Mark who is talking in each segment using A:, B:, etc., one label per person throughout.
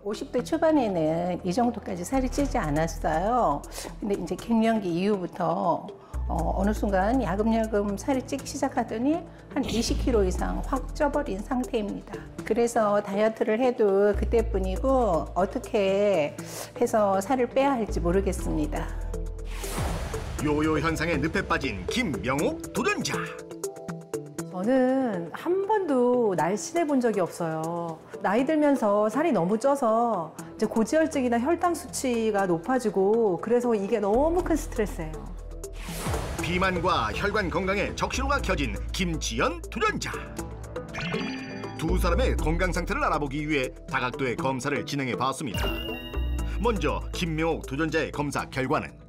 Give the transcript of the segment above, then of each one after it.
A: 50대 초반에는 이 정도까지 살이 찌지 않았어요. 근데 이제 갱년기 이후부터 어느 순간 야금야금 살이 찌기 시작하더니 한 20kg 이상 확 쪄버린 상태입니다. 그래서 다이어트를 해도 그때뿐이고 어떻게 해서 살을 빼야 할지 모르겠습니다.
B: 요요 현상에 늪에 빠진 김명옥 도전자.
C: 저는 한 번도 날씬해 본 적이 없어요. 나이 들면서 살이 너무 쪄서 이제 고지혈증이나 혈당 수치가 높아지고 그래서 이게 너무 큰 스트레스예요.
B: 비만과 혈관 건강에 적신호가 켜진 김지연 도전자. 두 사람의 건강 상태를 알아보기 위해 다각도의 검사를 진행해 봤습니다. 먼저 김명옥 도전자의 검사 결과는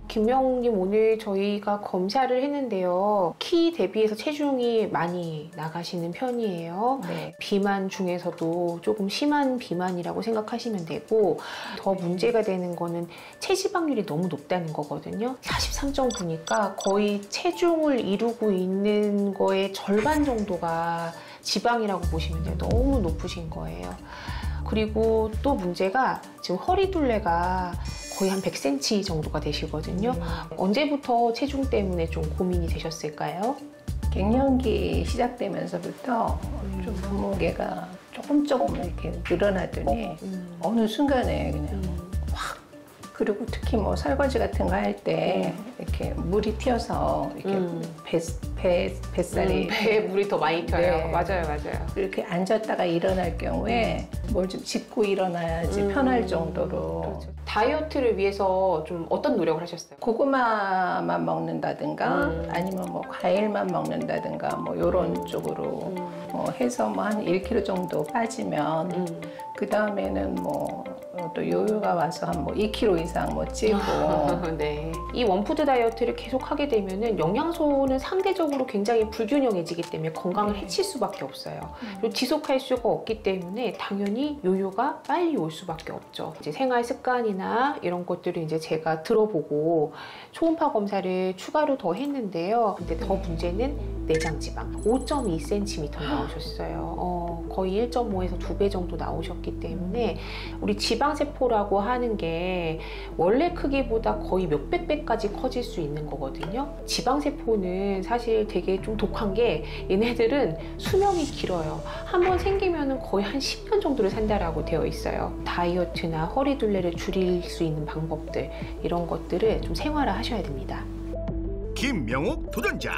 D: 김명옥님, 오늘 저희가 검사를 했는데요. 키 대비해서 체중이 많이 나가시는 편이에요.
A: 네.
D: 비만 중에서도 조금 심한 비만이라고 생각하시면 되고, 더 문제가 되는 거는 체지방률이 너무 높다는 거거든요. 43.9니까 거의 체중을 이루고 있는 거의 절반 정도가 지방이라고 보시면 돼요. 너무 높으신 거예요. 그리고 또 문제가 지금 허리둘레가 거의 한 100cm 정도가 되시거든요. 언제부터 체중 때문에 좀 고민이 되셨을까요?
A: 갱년기 시작되면서부터 좀 몸무게가 조금 이렇게 늘어나더니 어느 순간에 그냥 확, 그리고 특히 뭐 설거지 같은 거 할 때 이렇게 물이 튀어서 이렇게 뱃살이
D: 배에 물이 더 많이 튀어요.
A: 네.
D: 맞아요.
A: 이렇게 앉았다가 일어날 경우에 뭘 좀 짚고 일어나야지 편할 정도로.
D: 그렇죠. 다이어트를 위해서 좀 어떤 노력을 하셨어요?
A: 고구마만 먹는다든가 아니면 뭐 과일만 먹는다든가 뭐 이런 쪽으로 해서 뭐 한 1kg 정도 빠지면 그 다음에는 뭐 또 요요가 와서 한 뭐 2kg 이상 뭐 찌고.
D: 네. 이 원푸드 다이어트를 계속 하게 되면은 영양소는 상대적으로 굉장히 불균형해지기 때문에 건강을 해칠 수밖에 없어요. 그리고 지속할 수가 없기 때문에 당연히 요요가 빨리 올 수밖에 없죠. 이제 생활 습관이나 이런 것들을 이제 제가 들어보고 초음파 검사를 추가로 더 했는데요. 근데 더 문제는 내장 지방 5.2cm 나오셨어요. 거의 1.5에서 2배 정도 나오셨기 때문에 우리 지방세포라고 하는 게 원래 크기보다 거의 몇백 배까지 커질 수 있는 거거든요. 지방세포는 사실 되게 좀 독한 게 얘네들은 수명이 길어요. 한번 생기면 거의 한 10년 정도를 산다라고 되어 있어요. 다이어트나 허리둘레를 줄일 수 있는 방법들, 이런 것들을 좀 생활화하셔야 됩니다.
B: 김명옥 도전자.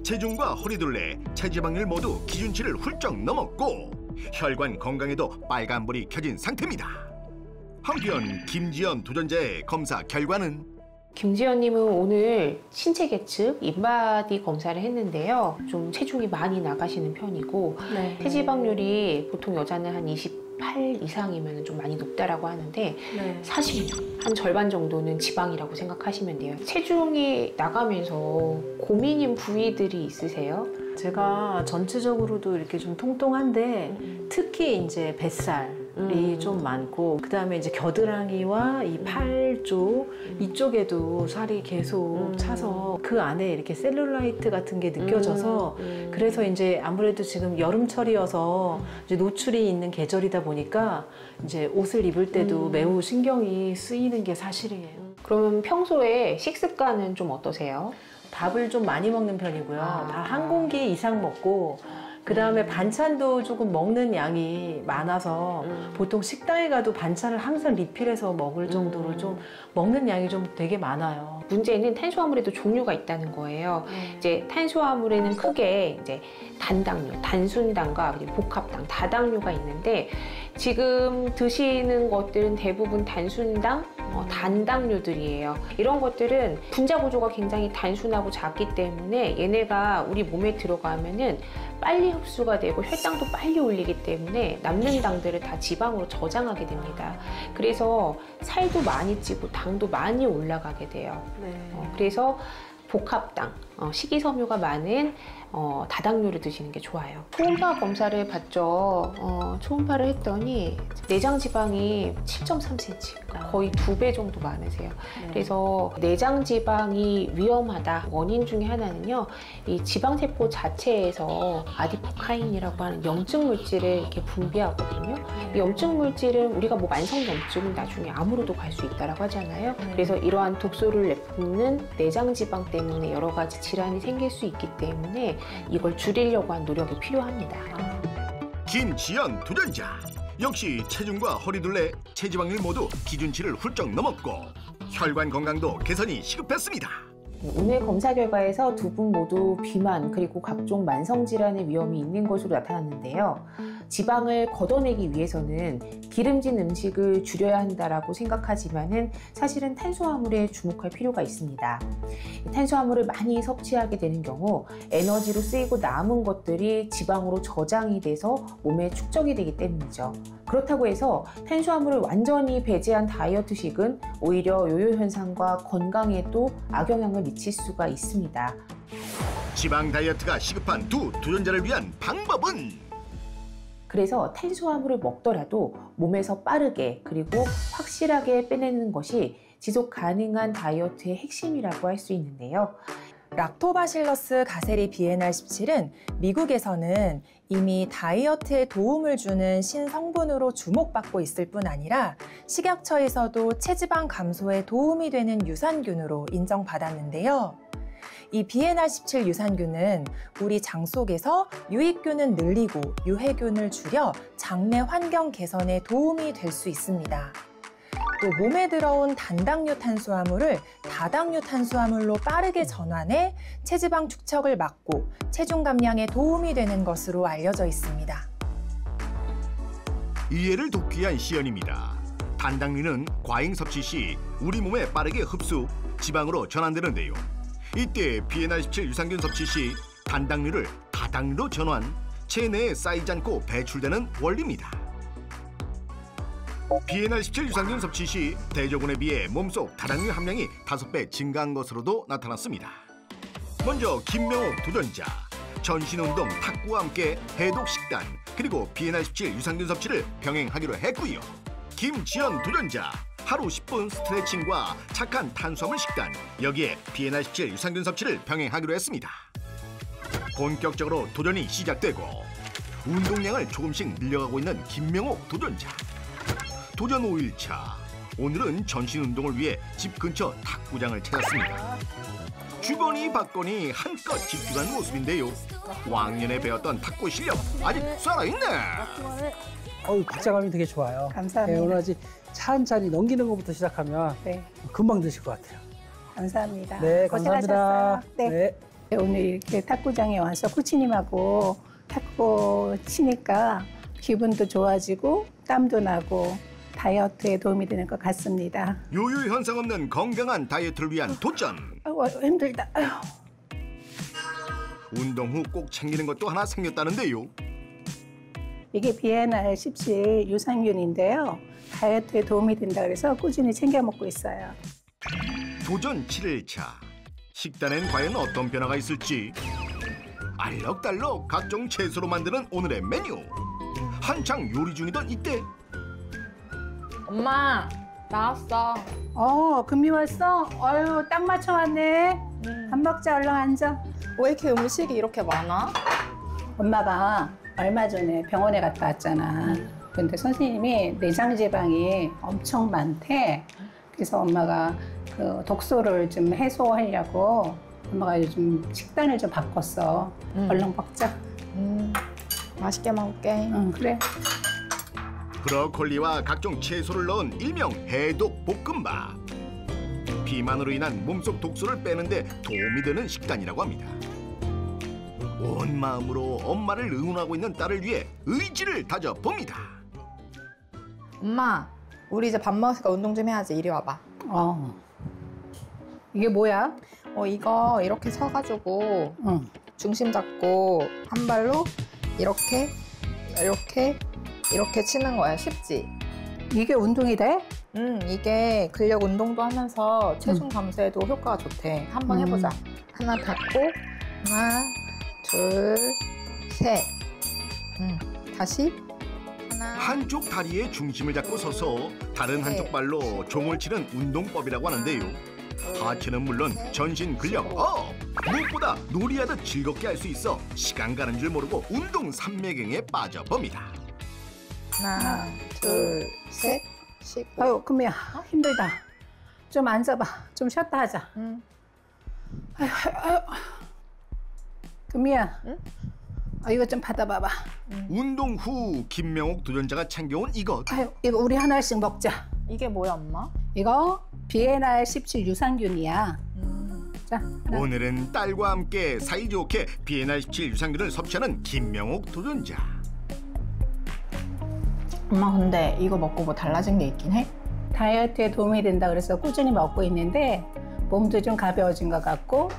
B: 체중과 허리둘레, 체지방률 모두 기준치를 훌쩍 넘었고 혈관 건강에도 빨간불이 켜진 상태입니다. 한편 김지연 도전자의 검사 결과는
D: 김지연님은 오늘 신체 계측 인바디 검사를 했는데요. 좀 체중이 많이 나가시는 편이고
C: 네.
D: 체지방률이 보통 여자는 한 28 이상이면 좀 많이 높다라고 하는데
C: 네.
D: 40년, 한 절반 정도는 지방이라고 생각하시면 돼요. 체중이 나가면서 고민인 부위들이 있으세요?
C: 제가 전체적으로도 이렇게 좀 통통한데 특히 이제 뱃살이 좀 많고 그다음에 이제 겨드랑이와 이 팔 쪽 이쪽에도 살이 계속 차서 그 안에 이렇게 셀룰라이트 같은 게 느껴져서 그래서 이제 아무래도 지금 여름철이어서 이제 노출이 있는 계절이다 보니까 이제 옷을 입을 때도 매우 신경이 쓰이는 게 사실이에요.
D: 그러면 평소에 식습관은 좀 어떠세요?
C: 밥을 좀 많이 먹는 편이고요. 다 한 공기 이상 먹고 그 다음에 반찬도 조금 먹는 양이 많아서 보통 식당에 가도 반찬을 항상 리필해서 먹을 정도로 좀 먹는 양이 좀 되게 많아요.
D: 문제는 탄수화물에도 종류가 있다는 거예요. 이제 탄수화물에는 크게 이제 단당류, 단순당과 복합당, 다당류가 있는데 지금 드시는 것들은 대부분 단순당, 단당류들이에요. 이런 것들은 분자 구조가 굉장히 단순하고 작기 때문에 얘네가 우리 몸에 들어가면은 빨리 흡수가 되고 혈당도 빨리 올리기 때문에 남는 당들을 다 지방으로 저장하게 됩니다. 그래서 살도 많이 찌고 당도 많이 올라가게 돼요. 그래서 복합당, 식이섬유가 많은 다당류를 드시는 게 좋아요. 초음파 검사를 받죠. 초음파를 했더니 내장 지방이 7.3cm, 거의 2배 정도 많으세요. 그래서 내장 지방이 위험하다 원인 중에 하나는요, 이 지방세포 자체에서 아디포카인이라고 하는 염증 물질을 이렇게 분비하거든요. 이 염증 물질은 우리가 뭐 만성염증은 나중에 암으로도 갈 수 있다라고 하잖아요. 그래서 이러한 독소를 내뿜는 내장 지방 때문에 여러 가지 질환이 생길 수 있기 때문에 이걸 줄이려고 한 노력이 필요합니다.
B: 김지연 도전자. 역시 체중과 허리둘레, 체지방률 모두 기준치를 훌쩍 넘었고 혈관 건강도 개선이 시급했습니다.
D: 오늘 검사 결과에서 두 분 모두 비만 그리고 각종 만성 질환의 위험이 있는 것으로 나타났는데요. 지방을 걷어내기 위해서는 기름진 음식을 줄여야 한다라고 생각하지만은 사실은 탄수화물에 주목할 필요가 있습니다. 탄수화물을 많이 섭취하게 되는 경우 에너지로 쓰이고 남은 것들이 지방으로 저장이 돼서 몸에 축적이 되기 때문이죠. 그렇다고 해서 탄수화물을 완전히 배제한 다이어트식은 오히려 요요 현상과 건강에도 악영향을 미칠 수가 있습니다.
B: 지방 다이어트가 시급한 두 도전자를 위한 방법은?
D: 그래서 탄수화물을 먹더라도 몸에서 빠르게 그리고 확실하게 빼내는 것이 지속 가능한 다이어트의 핵심이라고 할 수 있는데요.
E: 락토바실러스 가세리 비엔알17은 미국에서는 이미 다이어트에 도움을 주는 신성분으로 주목받고 있을 뿐 아니라 식약처에서도 체지방 감소에 도움이 되는 유산균으로 인정받았는데요. 이 비엔알17 유산균은 우리 장 속에서 유익균은 늘리고 유해균을 줄여 장내 환경 개선에 도움이 될 수 있습니다. 또 몸에 들어온 단당류 탄수화물을 다당류 탄수화물로 빠르게 전환해 체지방 축적을 막고 체중 감량에 도움이 되는 것으로 알려져 있습니다.
B: 이해를 돕기 위한 시연입니다. 단당류는 과잉 섭취 시 우리 몸에 빠르게 흡수, 지방으로 전환되는데요. 이때 비엔알17 유산균 섭취 시 단당류를 다당류로 전환, 체내에 쌓이지 않고 배출되는 원리입니다. 비엔알17 유산균 섭취 시 대조군에 비해 몸속 다당류 함량이 5배 증가한 것으로도 나타났습니다. 먼저 김명옥 도전자, 전신운동, 탁구와 함께 해독 식단, 그리고 비엔알17 유산균 섭취를 병행하기로 했고요. 김지연 도전자, 하루 10분 스트레칭과 착한 탄수화물 식단, 여기에 비엔알17 유산균 섭취를 병행하기로 했습니다. 본격적으로 도전이 시작되고 운동량을 조금씩 늘려가고 있는 김명옥 도전자. 도전 5일차, 오늘은 전신 운동을 위해 집 근처 탁구장을 찾았습니다. 주거니 받거니 한껏 집중한 모습인데요. 왕년에 배웠던 탁구 실력 아직 살아있네.
F: 박자감이 되게 좋아요.
A: 감사합니다.
F: 오늘 아직 찬찬히 넘기는 것부터 시작하면
A: 네,
F: 금방 되실 것 같아요.
A: 감사합니다.
F: 네, 감사합니다.
A: 고생하셨어요. 네. 오늘 이렇게 탁구장에 와서 코치님하고 탁구 치니까 기분도 좋아지고 땀도 나고 다이어트에 도움이 되는 것 같습니다.
B: 요요 현상 없는 건강한 다이어트를 위한 도전.
A: 아이고, 힘들다. 아유.
B: 운동 후 꼭 챙기는 것도 하나 생겼다는데요.
A: 이게 비엔알17 유산균인데요. 다이어트에 도움이 된다 그래서 꾸준히 챙겨 먹고 있어요.
B: 도전 7일차. 식단엔 과연 어떤 변화가 있을지. 알록달록 각종 채소로 만드는 오늘의 메뉴. 한창 요리 중이던 이때
G: 엄마 나왔어.
A: 금이 왔어? 어휴, 딱 맞춰 왔네. 밥 먹자, 얼른 앉아.
G: 왜 이렇게 음식이 이렇게 많아?
A: 엄마가 얼마 전에 병원에 갔다 왔잖아. 근데 선생님이 내장 지방이 엄청 많대. 그래서 엄마가 그 독소를 좀 해소하려고 엄마가 요즘 식단을 좀 바꿨어. 얼른 먹자.
G: 맛있게 먹을게.
A: 응, 그래.
B: 브로콜리와 각종 채소를 넣은 일명 해독 볶음밥. 비만으로 인한 몸속 독소를 빼는데 도움이 되는 식단이라고 합니다. 온 마음으로 엄마를 응원하고 있는 딸을 위해 의지를 다져봅니다.
G: 엄마 우리 이제 밥 먹으니까 운동 좀 해야지. 이리 와봐.
A: 이게 뭐야?
G: 이거 이렇게 서가지고
A: 응.
G: 중심 잡고 한 발로 이렇게 치는 거야. 쉽지?
A: 이게 운동이 돼?
G: 이게 근력 운동도 하면서 체중 감소에도 효과가 좋대. 한번 해보자. 하나 닫고 하나, 둘, 셋. 다시 하나.
B: 한쪽 다리의 중심을 잡고 서서 다른 한쪽 발로 종을 치는 운동법이라고 하는데요. 하체는 물론 전신 근력 업! 무엇보다 놀이하듯 즐겁게 할 수 있어 시간 가는 줄 모르고 운동 삼매경에 빠져봅니다.
G: 하나, 둘, 셋. 쉬고.
A: 아유, 금이야. 힘들다. 좀 앉아봐. 좀 쉬었다 하자. 아유, 아유. 금이야. 이거 좀 받아봐봐.
B: 운동 후 김명옥 도전자가 챙겨온 이것.
A: 아유, 이거 우리 하나씩 먹자.
G: 이게 뭐야, 엄마?
A: 이거 비에날 17 유산균이야. 자, 하나.
B: 오늘은 딸과 함께 사이좋게 비에날 17 유산균을 섭취하는 김명옥 도전자.
G: 엄마, 근데 이거 먹고 뭐 달라진 게 있긴 해?
A: 다이어트에 도움이 된다 그래서 꾸준히 먹고 있는데 몸도 좀 가벼워진 것 같고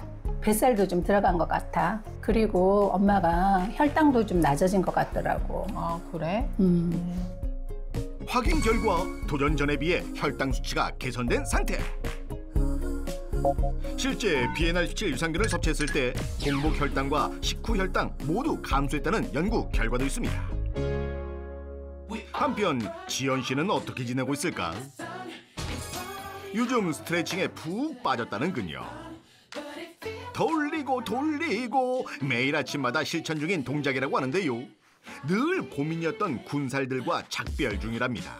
A: 뱃살도 좀 들어간 것 같아. 그리고 엄마가 혈당도 좀 낮아진 것 같더라고.
G: 아, 그래?
B: 확인 결과 도전 전에 비해 혈당 수치가 개선된 상태. 실제 비에날 17 유산균을 섭취했을 때 공복 혈당과 식후 혈당 모두 감소했다는 연구 결과도 있습니다. 한편 지연 씨는 어떻게 지내고 있을까? 요즘 스트레칭에 푹 빠졌다는군요. 돌리고 매일 아침마다 실천 중인 동작이라고 하는데요. 늘 고민이었던 군살들과 작별 중이랍니다.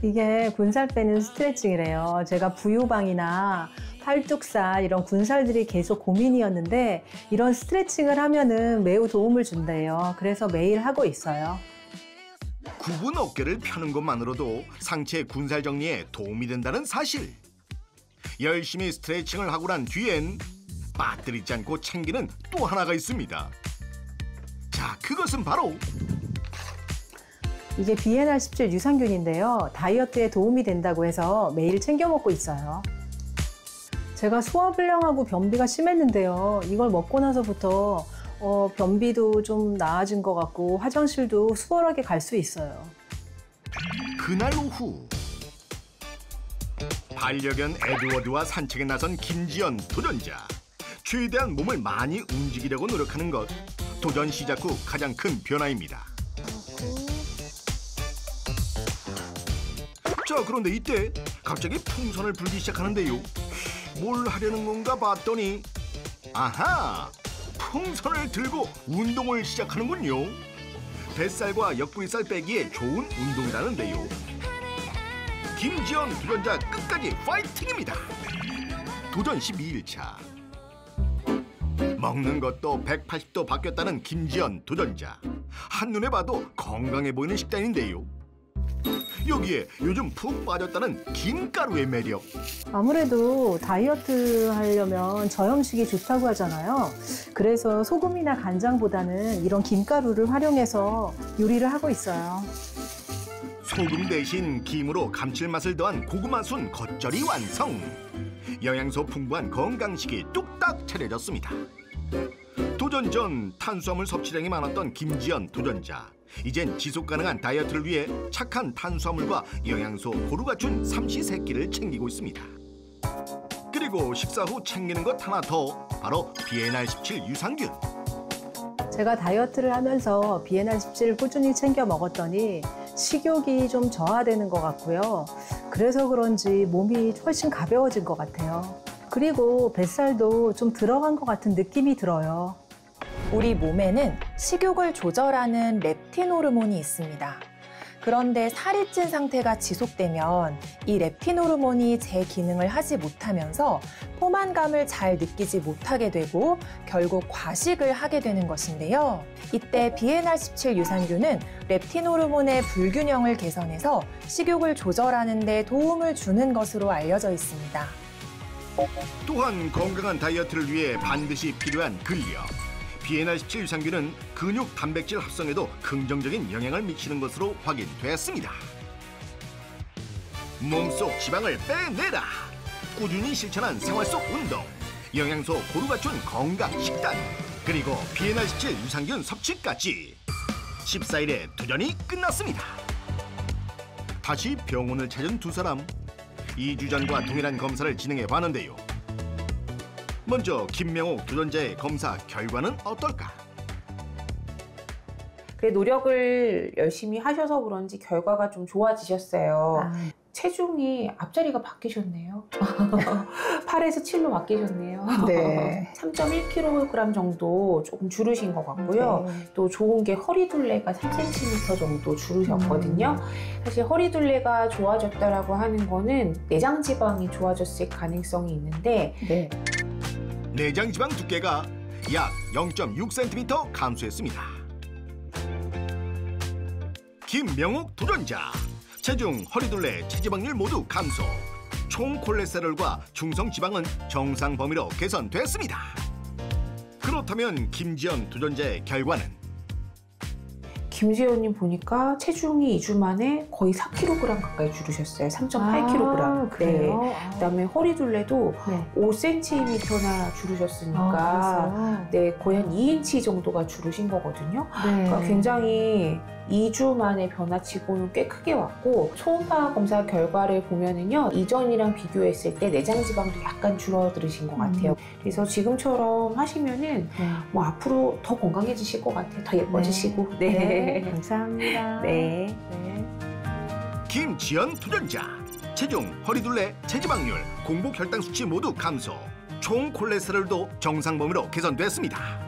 C: 이게 군살 빼는 스트레칭이래요. 제가 부유방이나 팔뚝살 이런 군살들이 계속 고민이었는데 이런 스트레칭을 하면은 매우 도움을 준대요. 그래서 매일 하고 있어요.
B: 굽은 어깨를 펴는 것만으로도 상체 군살 정리에 도움이 된다는 사실. 열심히 스트레칭을 하고 난 뒤엔 빠뜨리지 않고 챙기는 또 하나가 있습니다. 자, 그것은 바로
C: 이게 비에날 17 유산균인데요. 다이어트에 도움이 된다고 해서 매일 챙겨 먹고 있어요. 제가 소화불량하고 변비가 심했는데요. 이걸 먹고 나서부터 변비도 좀 나아진 것 같고 화장실도 수월하게 갈 수 있어요.
B: 그날 오후 반려견 에드워드와 산책에 나선 김지연 도전자. 최대한 몸을 많이 움직이려고 노력하는 것. 도전 시작 후 가장 큰 변화입니다. 자, 그런데 이때 갑자기 풍선을 불기 시작하는데요. 뭘 하려는 건가 봤더니 아하! 풍선을 들고 운동을 시작하는군요. 뱃살과 옆구리살 빼기에 좋은 운동이라는데요. 김지연 도전자 끝까지 파이팅입니다. 도전 12일차. 먹는 것도 180도 바뀌었다는 김지연 도전자. 한눈에 봐도 건강해 보이는 식단인데요. 여기에 요즘 푹 빠졌다는 김가루의 매력.
C: 아무래도 다이어트 하려면 저염식이 좋다고 하잖아요. 그래서 소금이나 간장보다는 이런 김가루를 활용해서 요리를 하고 있어요.
B: 소금 대신 김으로 감칠맛을 더한 고구마 순 겉절이 완성. 영양소 풍부한 건강식이 뚝딱 차려졌습니다. 도전 전 탄수화물 섭취량이 많았던 김지연 도전자. 이젠 지속가능한 다이어트를 위해 착한 탄수화물과 영양소 고루 갖춘 삼시세끼를 챙기고 있습니다. 그리고 식사 후 챙기는 것 하나 더, 바로 비에날 17 유산균.
C: 제가 다이어트를 하면서 비에날 17을 꾸준히 챙겨 먹었더니 식욕이 좀 저하되는 것 같고요. 그래서 그런지 몸이 훨씬 가벼워진 것 같아요. 그리고 뱃살도 좀 들어간 것 같은 느낌이 들어요.
E: 우리 몸에는 식욕을 조절하는 렙틴 호르몬이 있습니다. 그런데 살이 찐 상태가 지속되면 이 렙틴 호르몬이 제 기능을 하지 못하면서 포만감을 잘 느끼지 못하게 되고 결국 과식을 하게 되는 것인데요. 이때 비에날 17 유산균은 렙틴 호르몬의 불균형을 개선해서 식욕을 조절하는 데 도움을 주는 것으로 알려져 있습니다.
B: 또한 건강한 다이어트를 위해 반드시 필요한 근력. 비에날 17 유산균은 근육 단백질 합성에도 긍정적인 영향을 미치는 것으로 확인되었습니다. 몸속 지방을 빼내라. 꾸준히 실천한 생활 속 운동, 영양소 고루 갖춘 건강 식단, 그리고 비에날 17 유산균 섭취까지 14일의 도전이 끝났습니다. 다시 병원을 찾은 두 사람. 2주 전과 동일한 검사를 진행해 봤는데요. 먼저 김명옥 도전자의 검사 결과는 어떨까?
D: 그래 노력을 열심히 하셔서 그런지 결과가 좀 좋아지셨어요. 체중이 앞자리가 바뀌셨네요. 8에서 7로 바뀌셨네요.
G: 네.
D: 3.1kg 정도 조금 줄으신 것 같고요. 또 좋은 게 허리 둘레가 3cm 정도 줄으셨거든요. 사실 허리 둘레가 좋아졌다라고 하는 거는 내장 지방이 좋아졌을 가능성이 있는데
G: 네.
B: 내장 지방 두께가 약 0.6cm 감소했습니다. 김명옥 도전자. 체중, 허리둘레, 체지방률 모두 감소. 총 콜레스테롤과 중성 지방은 정상 범위로 개선됐습니다. 그렇다면 김지연 도전자의 결과는?
D: 김지연님 보니까 체중이 2주 만에 거의 4kg 가까이 줄으셨어요. 3.8kg.
C: 그래요?
D: 그다음에 허리둘레도
C: 네.
D: 5cm나 줄으셨으니까 네, 거의 한 2인치 정도가 줄으신 거거든요. 그러니까 굉장히 2주 만에 변화치고는 꽤 크게 왔고 초음파 검사 결과를 보면은요 이전이랑 비교했을 때 내장 지방도 약간 줄어들으신 것 같아요. 그래서 지금처럼 하시면은 뭐 앞으로 더 건강해지실 것 같아요. 더 예뻐지시고.
C: 네. 감사합니다.
D: 네.
B: 김지연 도전자. 체중, 허리둘레, 체지방률, 공복 혈당 수치 모두 감소. 총 콜레스테롤도 정상 범위로 개선됐습니다.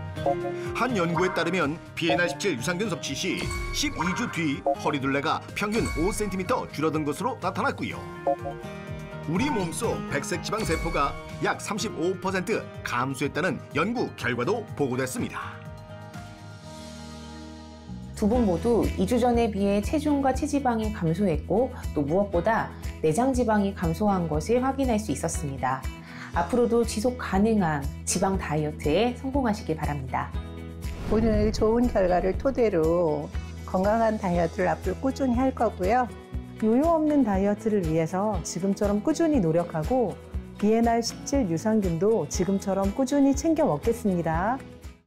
B: 한 연구에 따르면 BNR17 유산균 섭취 시 12주 뒤 허리둘레가 평균 5cm 줄어든 것으로 나타났고요. 우리 몸속 백색 지방 세포가 약 35% 감소했다는 연구 결과도 보고됐습니다.
D: 두 분 모두 2주 전에 비해 체중과 체지방이 감소했고 또 무엇보다 내장 지방이 감소한 것을 확인할 수 있었습니다. 앞으로도 지속 가능한 지방 다이어트에 성공하시길 바랍니다.
A: 오늘 좋은 결과를 토대로 건강한 다이어트를 앞으로 꾸준히 할 거고요.
C: 요요 없는 다이어트를 위해서 지금처럼 꾸준히 노력하고 BNR17 유산균도 지금처럼 꾸준히 챙겨 먹겠습니다.